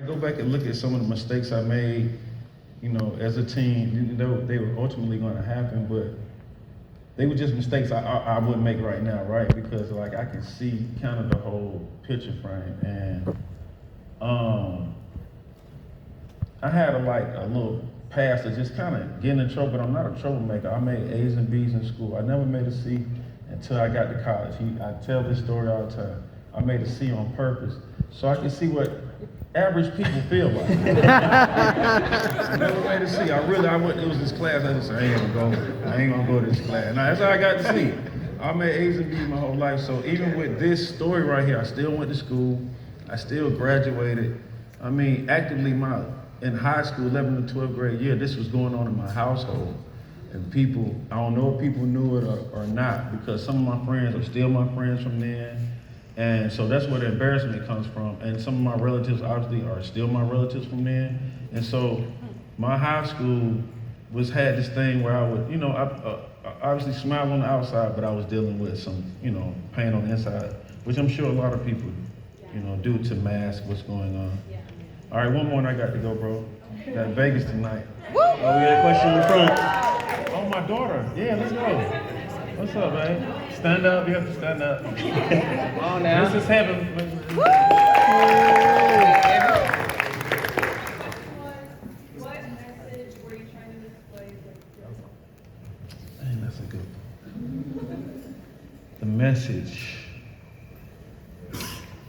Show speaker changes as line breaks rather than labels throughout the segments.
Go back and look at some of the mistakes I made, you know, as a teen. They were ultimately going to happen, but they were just mistakes I wouldn't make right now, right? Because like I can see kind of the whole picture frame, and I had a little past of just kind of getting in trouble, but I'm not a troublemaker. I made A's and B's in school. I never made a C until I got to college. I tell this story all the time. I made a C on purpose, so I can see what average people feel like. I never made a C. I went, it was this class, I just said, I ain't gonna go to this class. And that's how I got to C. I made A's and B's my whole life, so even with this story right here, I still went to school, I still graduated. I mean, actively in high school, 11th to 12th grade year, this was going on in my household. And people, I don't know if people knew it or not, because some of my friends are still my friends from then. And so that's where the embarrassment comes from. And some of my relatives obviously are still my relatives from then. And so my high school had this thing where I would, you know, I obviously smile on the outside, but I was dealing with some, you know, pain on the inside, which I'm sure a lot of people, you know, do to mask what's going on. All right, one more and I got to go, bro. Got Vegas tonight.
Oh, we got a question in the front.
Oh, my daughter. Yeah, let's go. What's up, man? Stand up. You have to stand up.
Come on now.
This is heaven.
What message were you trying to display?
Man, that's a good one. The message.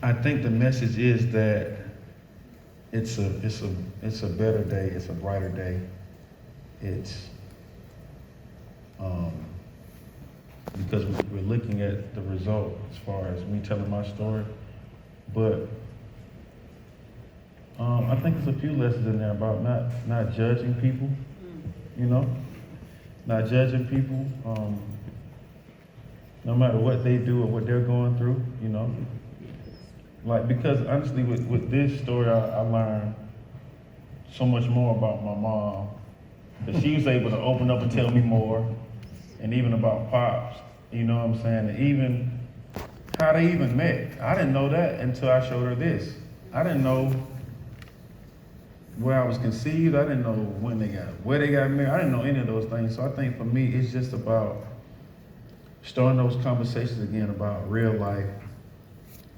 I think the message is that it's a better day. It's a brighter day. It's because we're looking at the result as far as me telling my story, but I think there's a few lessons in there about not judging people, you know, not judging people, no matter what they do or what they're going through, you know. Like, because honestly, with this story, I learned so much more about my mom, that she was able to open up and tell me more, and even about Pops, you know what I'm saying? And even how they even met. I didn't know that until I showed her this. I didn't know where I was conceived. I didn't know where they got married. I didn't know any of those things. So I think for me, it's just about starting those conversations again about real life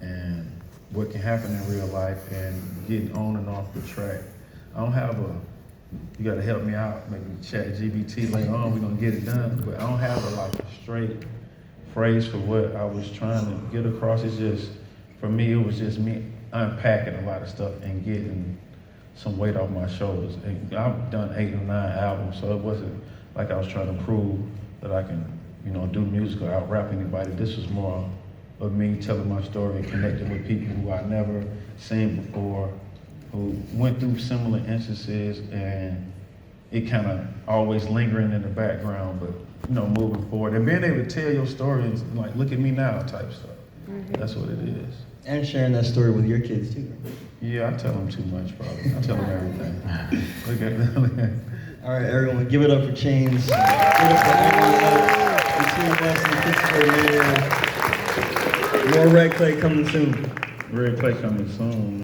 and what can happen in real life and getting on and off the track. I don't have you gotta help me out, maybe chat GBT later on, we're gonna get it done, but I don't have a straight phrase for what I was trying to get across. It's just, for me, it was just me unpacking a lot of stuff and getting some weight off my shoulders. And I've done 8 or 9 albums, so it wasn't like I was trying to prove that I can, you know, do music or out-rap anybody. This was more of me telling my story and connecting with people who I never seen before, who went through similar instances, and it kind of always lingering in the background, but, you know, moving forward. And being able to tell your story and like, look at me now type stuff. That's what it is.
And sharing that story with your kids too.
Yeah, I tell them too much probably. I tell them everything. Look at that.
All right, everyone, give it up for Chainz. Give it up for Omar, the team Boston, Pittsburgh, man. More Red Clay coming soon.
Red Clay coming soon.